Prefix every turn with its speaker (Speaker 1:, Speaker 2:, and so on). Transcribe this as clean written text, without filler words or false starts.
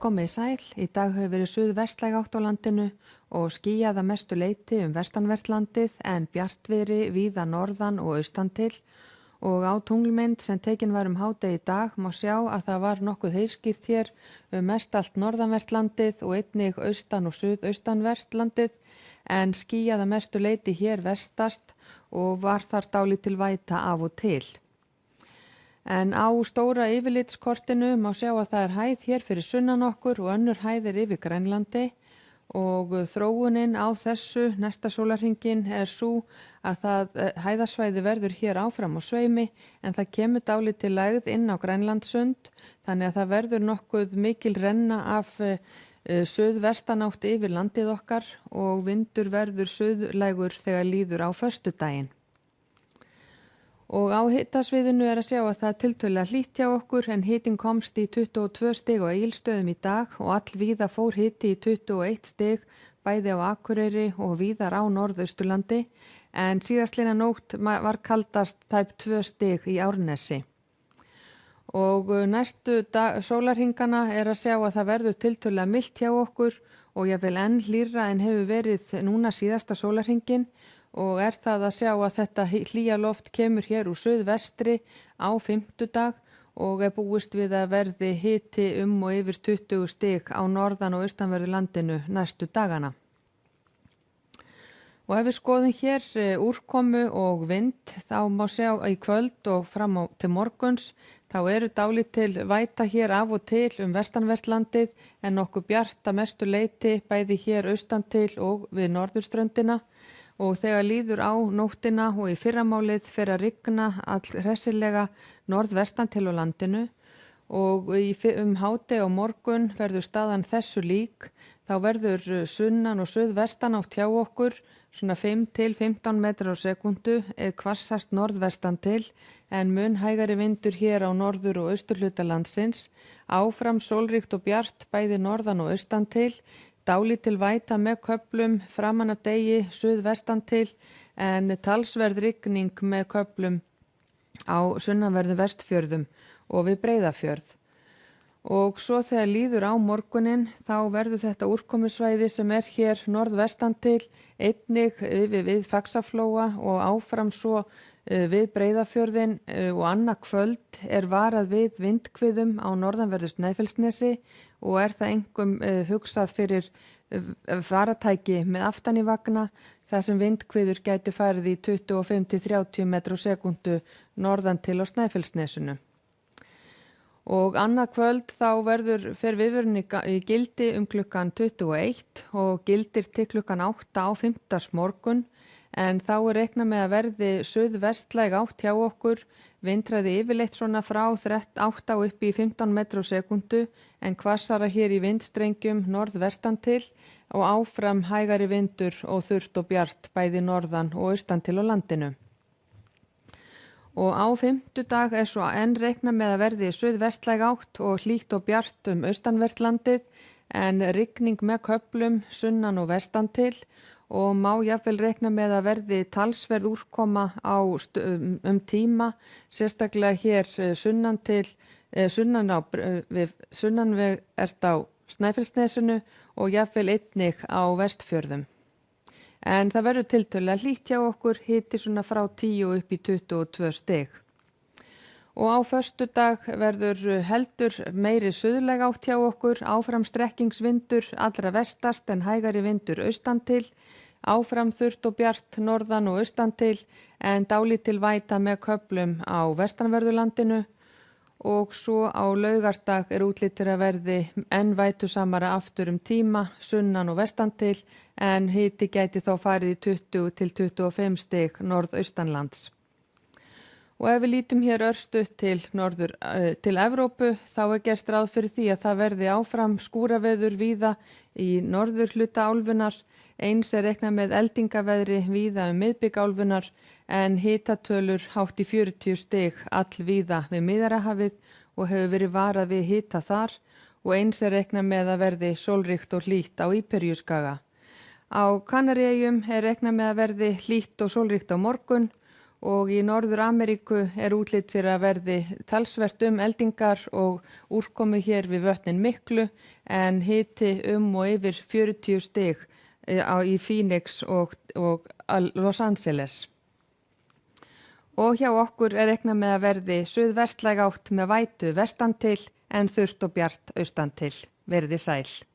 Speaker 1: Komið sæl, í dag hefur verið suðvestlæg átt á landinu og skýjað að mestu leyti vestanvert landið en bjartviðri víða norðan og austan til og á tunglmynd sem tekin var hádegi í dag má sjá að það var nokkuð heiðskýrt hér mest allt norðanvert landið og einnig austan og suðaustanvert landið en skýjað að mestu leyti hér vestast og var þar dálítil væta af og til. En á stóra yfirlitskortinu má sjá að það er hæð hér fyrir sunnan okkur og önnur hæð yfir Grænlandi og þróunin á þessu næsta sólarhringinn er sú að það hæðasvæði verður hér áfram á sveimi en það kemur dálítil lægð inn á Grænlandssund þannig að það verður nokkuð mikil renna af suðvestanátt yfir landið okkar og vindur verður suðlægur þegar líður á föstudaginn. Og á hitasviðinu er að sjá að það er tiltölulega hlýtt hjá okkur en hitinn komst í 22 stig á Egilsstöðum í dag og allvíða fór hiti í 21 stig bæði á Akureyri og víðar á Norðausturlandi en síðastliðna nótt var kaldast tæp 2 stig í Árnesi. Og næstu sólarhringana er að sjá að það verður tiltölulega milt hjá okkur og jafnvel enn hlýrra en hefur verið núna síðasta sólarhringinn og er það að sjá að þetta hlýja loft kemur hér úr suðvestri á fimmtudag og er búist við að verði hiti og yfir 20 stig á norðan og austanverðu landinu næstu dagana. Og ef við skoðum hér úrkomu og vind þá má sjá í kvöld og fram til morguns þá eru dálítil væta hér af og til vestanvert landið en nokkuð bjart að mestu leyti bæði hér austan til og við norðurströndina. Og þegar líður á nóttina og í fyrramálið fer að rigna allhressilega norðvestan til á landinu og hádegi á morgun verður staðan þessu lík. Þá verður sunnan og suðvestan átt hjá okkur svona 5 til 15 metrar á sekundu hvassast norðvestan til en mun hægari vindur hér á norður og austurhluta landsins. Áfram sólríkt og bjart bæði norðan og austan til. Dálítil væta með köflum framan af degi suðvestan til en talsverð rigning með köflum á sunnanverðum Vestfjörðum og við Breiðafjörð. Og svo þegar líður á morguninn þá verður þetta úrkomusvæði sem er hér norðvestan til einnig við Faxaflóa og áfram svo við Breiðafjörðin og annað kvöld er varað við vindhviðum á norðanverðu Snæfellsnesi og er það einkum hugsað fyrir faratæki með aftan í vagna þar sem vindhviður gæti farið í 25 til 30 metrar á sekundu norðan til á Snæfellsnesinu. Og annað kvöld þá fer viðvörun í gildi klukkan 21 og gildir til klukkan 8 á fimmtudagsmorgun en þá er reiknað með að verði suðvestlæg átt hjá okkur, vindhraði yfirleitt svona frá 8 og upp í 15 metrar á sekundu en hvassara hér í vindstrengjum norðvestan til og áfram hægari vindur og þurrt og bjart bæði norðan og austan til á landinu. Og á fimmtudag er svo enn reiknað með að verði suðvestlæg átt og hlýtt og bjart austanvert landið en rigning með köflum sunnan og vestan til og má jafnvel reikna með að verði talsverð úrkoma tíma, sérstaklega hér sunnanvert á Snæfellsnesinu og jafnvel einnig á Vestfjörðum. En það verður tiltölulega hlýtt hjá okkur, hiti svona frá 10 upp í 22 stig. Og á föstudag verður heldur meiri suðlæg átt hjá okkur, áfram strekkingsvindur allra vestast en hægari vindur austan til, áfram þurrt og bjart norðan og austan til en dálítil væta með köflum á vestanverðurlandinu og svo á laugardag er útlittur að verði enn vætusamara aftur tíma sunnan og vestan til en hiti gæti þá farið í 20 til 25 stig norðaustanlands. Og ef við lítum hér örstutt til Evrópu þá er gert ráð fyrir því að það verði áfram skúraveður víða í norðurhluta álfunnar. Eins er reiknað með eldingaveðri víða miðbik álfunnar en hitatölur hátt í 40 stig allvíða við Miðjarðarhafið og hefur verið varað við hita þar og eins er reiknað með að verði sólríkt og hlýtt á Íberíuskaga. Á Kanaríeyjum er reiknað með að verði hlýtt og sólríkt á morgun og í Norður Ameríku er útlit fyrir að verði talsvert eldingar og úrkomu hér við vötnin miklu en hiti og yfir 40 stig í Phoenix og Los Angeles. Og hjá okkur er reiknað með að verði suðvestlæg átt með vætu vestan til en þurrt og bjart austan til. Verið sæl.